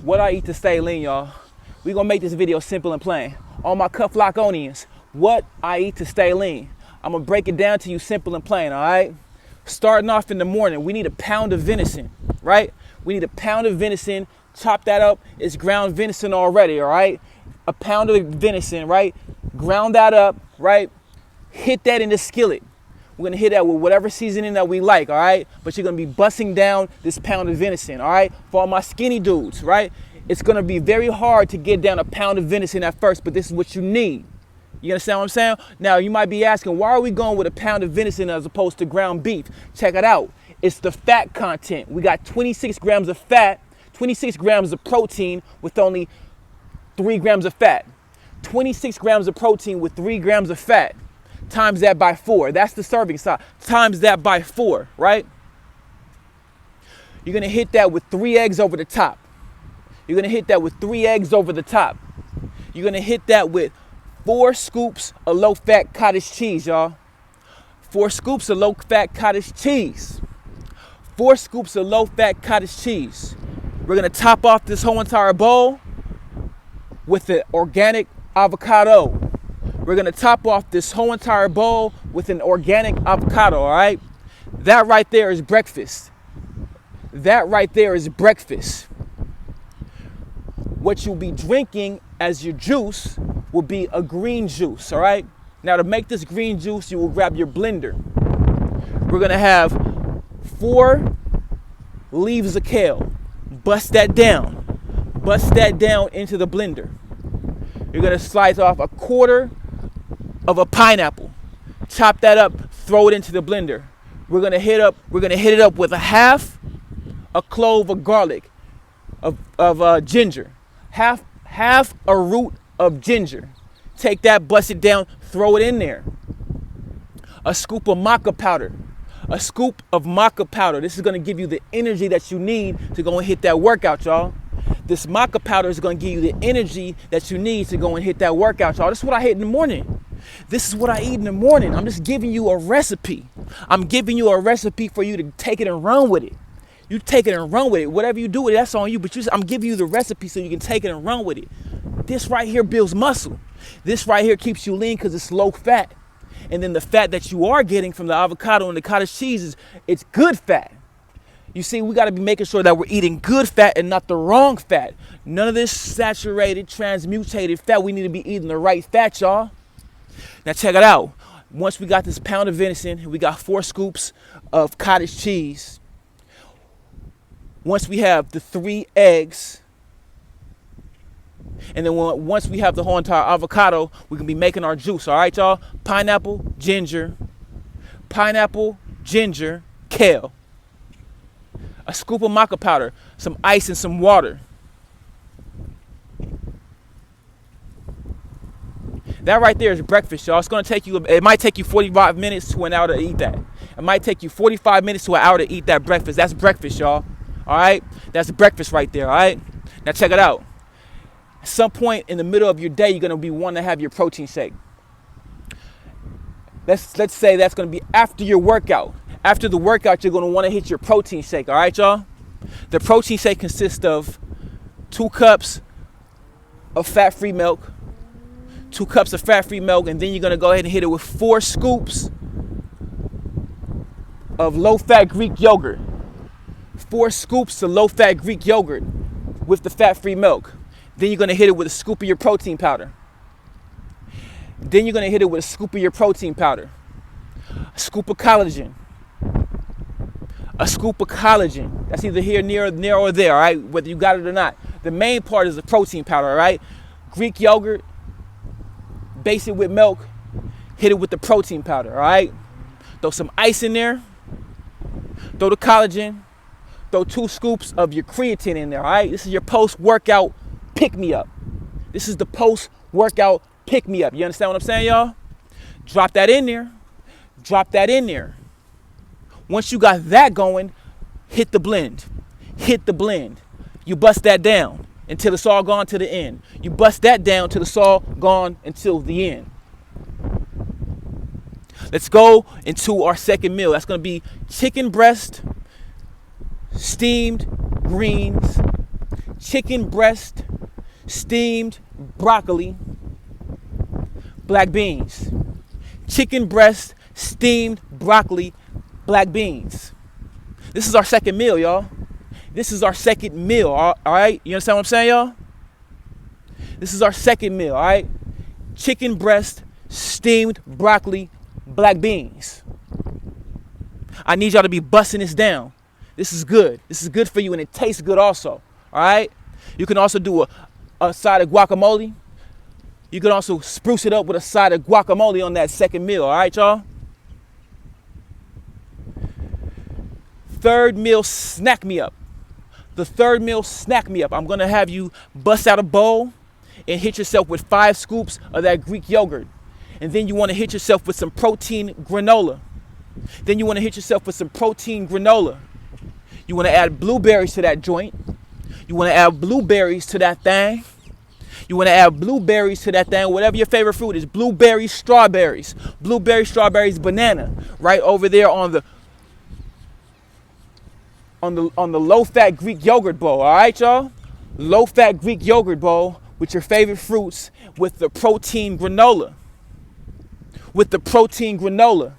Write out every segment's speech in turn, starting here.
What I eat to stay lean, y'all. We're gonna make this video simple and plain. All my Cut Flockonians, what I eat to stay lean. I'm gonna break it down to you simple and plain, all right? Starting off in the morning, we need a pound of venison, right? We need a pound of venison, chop that up. It's ground venison already, all right? A pound of venison, right? Ground that up, right? Hit that in the skillet. We're gonna hit that with whatever seasoning that we like, all right? But you're gonna be busting down this pound of venison, all right? For all my skinny dudes, right? It's gonna be very hard to get down a pound of venison at first, but this is what you need. You understand what I'm saying? Now, you might be asking, why are we going with a pound of venison as opposed to ground beef? Check it out. It's the fat content. We got 26 grams of fat, 26 grams of protein with only 3 grams of fat. 26 grams of protein with 3 grams of fat. Times that by 4. That's the serving size. Times that by 4, right? You're going to hit that with 3 eggs over the top. You're going to hit that with 3 eggs over the top. You're going to hit that with 4 scoops of low-fat cottage cheese, y'all. 4 scoops of low-fat cottage cheese. 4 scoops of low-fat cottage cheese. We're going to top off this whole entire bowl with the organic avocado. We're going to top off this whole entire bowl with an organic avocado, all right? That right there is breakfast. That right there is breakfast. What you'll be drinking as your juice will be a green juice, all right? Now, to make this green juice, you will grab your blender. We're going to have 4 leaves of kale. Bust that down. Bust that down into the blender. You're going to slice off a quarter of a pineapple. Chop that up, throw it into the blender. We're going to hit it up with a half a clove of garlic, of ginger. Half a root of ginger. Take that, bust it down, throw it in there. A scoop of maca powder. A scoop of maca powder. This is going to give you the energy that you need to go and hit that workout, y'all. This maca powder is going to give you the energy that you need to go and hit that workout, y'all. This is what I hit in the morning. This is what I eat in the morning. I'm just giving you a recipe. I'm giving you a recipe for you to take it and run with it. You take it and run with it. Whatever you do with it, that's on you. But I'm giving you the recipe so you can take it and run with it. This right here builds muscle. This right here keeps you lean because it's low fat. And then the fat that you are getting from the avocado and the cottage cheese it's good fat. You see, we got to be making sure that we're eating good fat and not the wrong fat. None of this saturated, transmutated fat. We need to be eating the right fat, y'all. Now check it out. Once we got this pound of venison, we got 4 scoops of cottage cheese. Once we have the 3 eggs, and then once we have the whole entire avocado, we can be making our juice, all right, y'all? Pineapple, ginger, kale. A scoop of maca powder, some ice and some water. That right there is breakfast, y'all. It might take you 45 minutes to an hour to eat that. It might take you 45 minutes to an hour to eat that breakfast. That's breakfast, y'all. All right? That's breakfast right there, all right? Now check it out. At some point in the middle of your day, you're going to be wanting to have your protein shake. Let's say that's going to be after your workout. After the workout, you're going to want to hit your protein shake, all right, y'all? The protein shake consists of 2 cups of fat-free milk, 2 cups of fat-free milk, and then you're going to go ahead and hit it with 4 scoops of low-fat Greek yogurt. 4 scoops of low-fat Greek yogurt with the fat-free milk. Then you're going to hit it with a scoop of your protein powder. Then you're going to hit it with a scoop of your protein powder. A scoop of collagen. A scoop of collagen. That's either here, near or there, all right? Whether you got it or not. The main part is the protein powder, all right? Greek yogurt. Base it with milk. Hit it with the protein powder, all right? Throw some ice in there. Throw the collagen. Throw 2 scoops of your creatine in there, all right? This is your post-workout pick-me-up. This is the post-workout pick-me-up. You understand what I'm saying, y'all? Drop that in there. Drop that in there. Once you got that going, hit the blend. Hit the blend. You bust that down until it's all gone to the end. You bust that down till it's all gone until the end. Let's go into our second meal. That's going to be chicken breast, steamed greens, chicken breast, steamed broccoli, black beans. Chicken breast, steamed broccoli, black beans. This is our second meal, y'all. This is our second meal, all right? You understand what I'm saying, y'all? This is our second meal, all right? Chicken breast, steamed broccoli, black beans. I need y'all to be busting this down. This is good. This is good for you, and it tastes good also, all right? You can also do a side of guacamole. You can also spruce it up with a side of guacamole on that second meal, all right, y'all? Third meal, snack me up. The third meal, snack me up. I'm gonna have you bust out a bowl and hit yourself with 5 scoops of that Greek yogurt. And then you wanna hit yourself with some protein granola. Then you wanna hit yourself with some protein granola. You wanna add blueberries to that joint. You wanna add blueberries to that thing. You wanna add blueberries to that thing, whatever your favorite fruit is. Blueberries, strawberries. Blueberries, strawberries, banana. Right over there on the low-fat Greek yogurt bowl, all right, y'all? Low-fat Greek yogurt bowl with your favorite fruits with the protein granola. With the protein granola.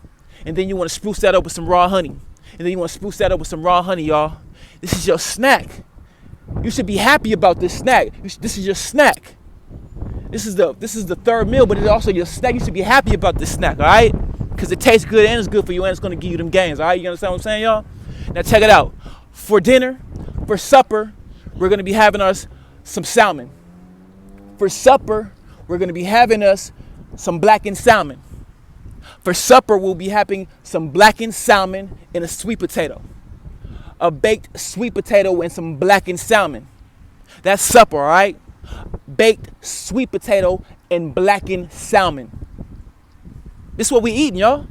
And then you want to spruce that up with some raw honey. And then you want to spruce that up with some raw honey, y'all. This is your snack. You should be happy about this snack. This is your snack. This is the third meal, but it's also your snack. You should be happy about this snack, all right? Because it tastes good and it's good for you and it's going to give you them gains, all right? You understand what I'm saying, y'all? Now check it out. For dinner, for supper, we're going to be having us some salmon. For supper, we're going to be having us some blackened salmon. For supper, we'll be having some blackened salmon and a sweet potato. A baked sweet potato and some blackened salmon. That's supper, all right? Baked sweet potato and blackened salmon. This is what we eating, y'all.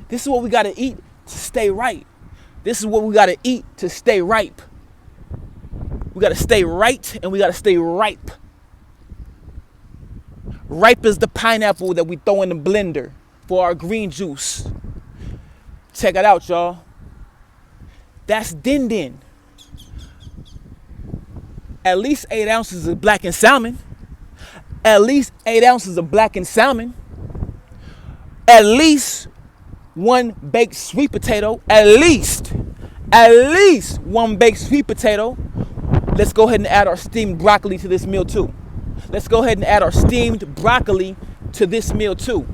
This is what we got to eat to stay right. This is what we got to eat to stay ripe. We got to stay right and we got to stay ripe. Ripe is the pineapple that we throw in the blender for our green juice. Check it out, y'all. That's din din. At least 8 ounces of blackened salmon. At least 8 ounces of blackened salmon. At least 1 baked sweet potato. At least 1 baked sweet potato. Let's go ahead and add our steamed broccoli to this meal too. Let's go ahead and add our steamed broccoli to this meal too.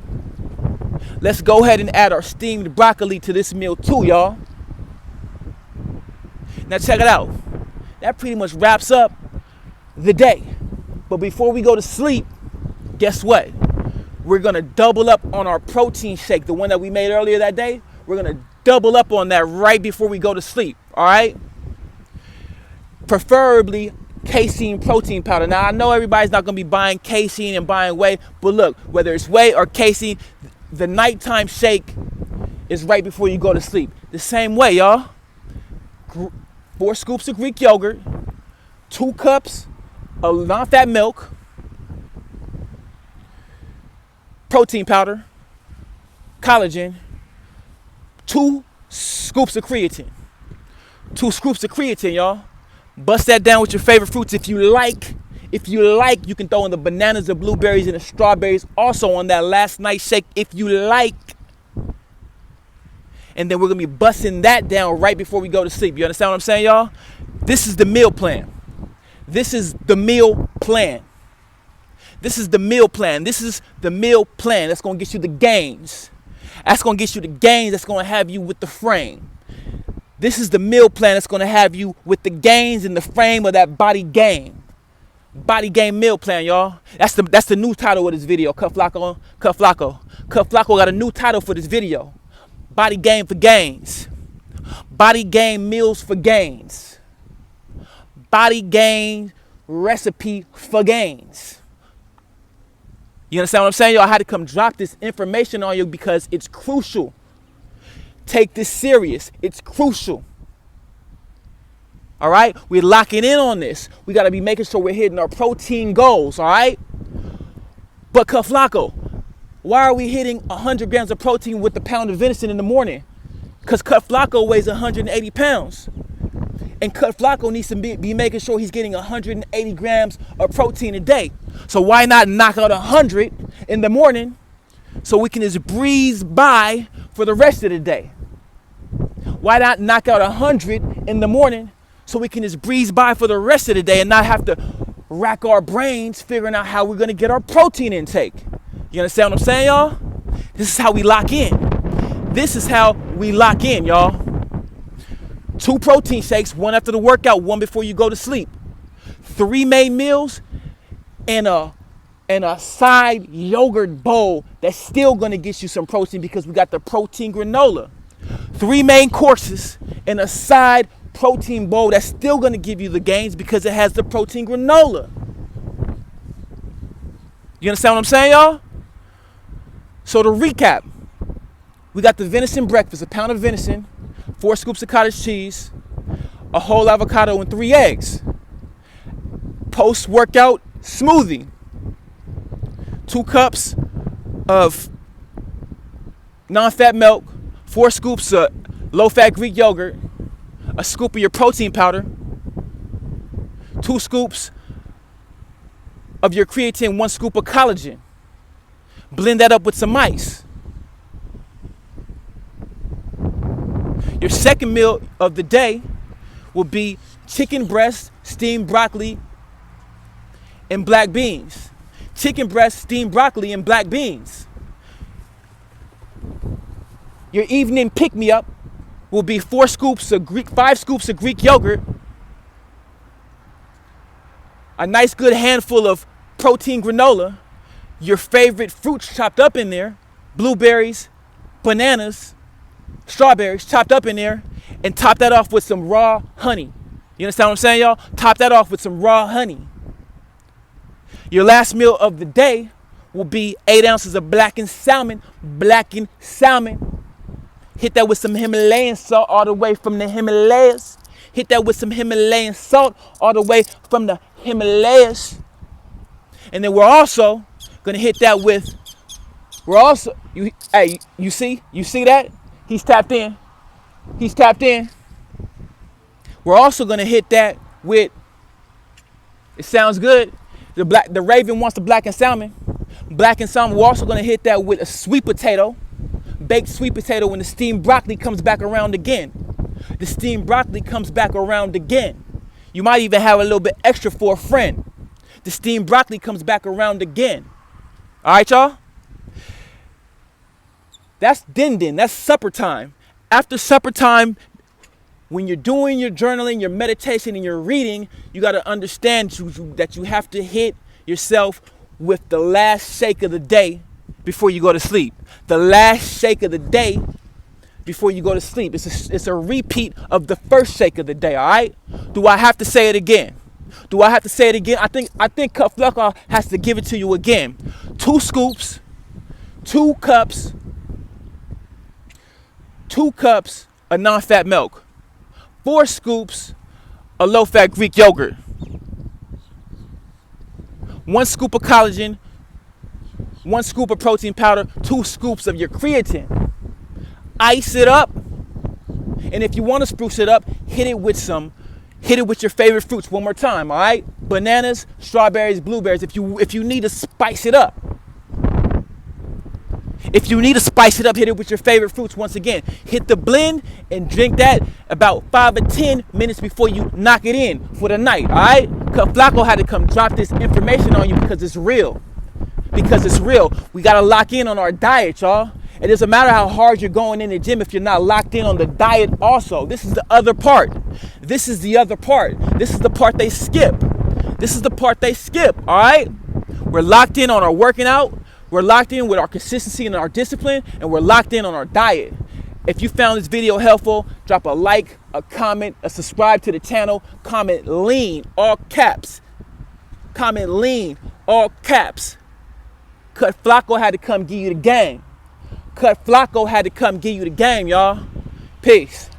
Let's go ahead and add our steamed broccoli to this meal too, y'all. Now check it out. That pretty much wraps up the day. But before we go to sleep, guess what? We're going to double up on our protein shake, the one that we made earlier that day. We're going to double up on that right before we go to sleep, all right? Preferably casein protein powder. Now, I know everybody's not going to be buying casein and buying whey, but look, whether it's whey or casein, the nighttime shake is right before you go to sleep. The same way, y'all. 4 scoops of Greek yogurt, 2 cups of non-fat milk, protein powder, collagen, 2 scoops of creatine. 2 scoops of creatine, y'all. Bust that down with your favorite fruits if you like. If you like, you can throw in the bananas, the blueberries, and the strawberries also on that last night shake if you like. And then we're going to be busting that down right before we go to sleep. You understand what I'm saying, y'all? This is the meal plan. This is the meal plan. This is the meal plan. This is the meal plan that's going to get you the gains. That's going to get you the gains that's going to have you with the frame. This is the meal plan that's going to have you with the gains in the frame of that body game. Body game meal plan, y'all. That's the new title of this video. Cut Flacco. Cut Flacco got a new title for this video. Body game for gains. Body game meals for gains. Body game recipe for gains. You understand what I'm saying? Y'all, I had to come drop this information on you because it's crucial. Take this serious. It's crucial. All right? We're locking in on this. We got to be making sure we're hitting our protein goals. All right? But Cut Flacco, why are we hitting 100 grams of protein with the pound of venison in the morning? Because Cut Flacco weighs 180 pounds. And Cut Flacco needs to be making sure he's getting 180 grams of protein a day. So why not knock out 100 in the morning so we can just breeze by for the rest of the day? Why not knock out 100 in the morning so we can just breeze by for the rest of the day and not have to rack our brains figuring out how we're going to get our protein intake? You understand what I'm saying, y'all? This is how we lock in. This is how we lock in, y'all. 2 protein shakes, 1 after the workout, 1 before you go to sleep. 3 main meals and a side yogurt bowl that's still going to get you some protein because we got the protein granola. 3 main courses and a side protein bowl that's still going to give you the gains because it has the protein granola. You understand what I'm saying, y'all? So to recap, we got the venison breakfast, a pound of venison, 4 scoops of cottage cheese, a whole avocado, and 3 eggs. Post-workout smoothie, 2 cups of non-fat milk, 4 scoops of low-fat Greek yogurt, a scoop of your protein powder, 2 scoops of your creatine, 1 scoop of collagen. Blend that up with some ice. Your second meal of the day will be chicken breast, steamed broccoli, and black beans. Chicken breast, steamed broccoli, and black beans. Your evening pick-me-up will be 5 scoops of Greek yogurt, a nice good handful of protein granola, your favorite fruits chopped up in there, blueberries, bananas, strawberries chopped up in there, and top that off with some raw honey. You understand what I'm saying, y'all? Top that off with some raw honey. Your last meal of the day will be 8 ounces of blackened salmon. Hit that with some Himalayan salt all the way from the Himalayas. Hit that with some Himalayan salt all the way from the Himalayas. And then we're also gonna hit that with, you see that? He's tapped in. We're also gonna hit that with, it sounds good, the Raven wants the blackened salmon. Blackened salmon, we're also gonna hit that with a sweet potato, baked sweet potato when the steamed broccoli comes back around again. The steamed broccoli comes back around again. You might even have a little bit extra for a friend. The steamed broccoli comes back around again. All right, y'all? That's din-din. That's supper time. After supper time, when you're doing your journaling, your meditation, and your reading, you got to understand that you have to hit yourself with the last shake of the day before you go to sleep. The last shake of the day before you go to sleep. It's a repeat of the first shake of the day, all right? Do I have to say it again? I think Cut Flacco has to give it to you again. 2 scoops, 2 cups of non-fat milk, 4 scoops of low-fat Greek yogurt, 1 scoop of collagen, 1 scoop of protein powder, 2 scoops of your creatine. Ice it up, and if you want to spruce it up, hit it with your favorite fruits one more time, all right? Bananas, strawberries, blueberries, if you need to spice it up. Hit it with your favorite fruits once again. Hit the blend and drink that about 5 or 10 minutes before you knock it in for the night, all right? Cut Flacco had to come drop this information on you because it's real. We got to lock in on our diet, y'all. It doesn't matter how hard you're going in the gym if you're not locked in on the diet also. This is the other part. This is the part they skip. All right? We're locked in on our working out. We're locked in with our consistency and our discipline. And we're locked in on our diet. If you found this video helpful, drop a like, a comment, a subscribe to the channel. Comment lean, all caps. Cut Flacco had to come give you the game. Y'all. Peace.